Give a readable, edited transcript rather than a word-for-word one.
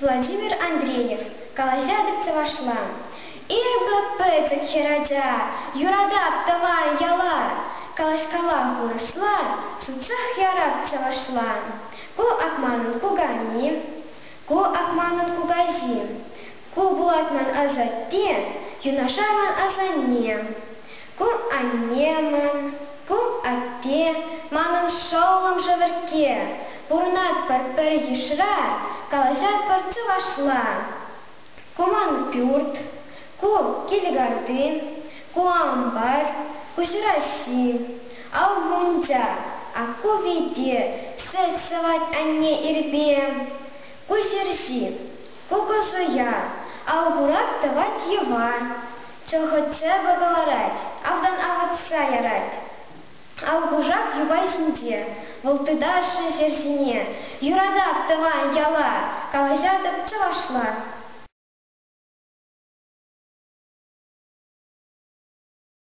Владимир Андреев, Калажадык Цавашлан. Ирбапык Херада, Юрада Таван Ялар, Калашкала Курсла, Суцах Ярак Цавашлан. Ку Акманын Кугани, Ку Акманын Кугазин, Ку Булатман Азаттен, Юнашаман Азанне, Ку Аннеман, Ку Атте, Манын Шолом Жаверке, Пурнат Парпер Ешра, Калажат Парцевашлан. Куман Пюрт, Ку Килигардын, Ку Амбар, Ку Шираши, Алгунца, Аку Виде, Сесават Анне Ирбе, Ку Ширши, Ку Козуя, Алгурак Тават Ева, Чохотце Багаларать, Алдан Аватса Ярать, Алгужак Юбайшинте, Волтыдаши Шершине, Юрадак Таван Яла, Калажадык Цавашлан.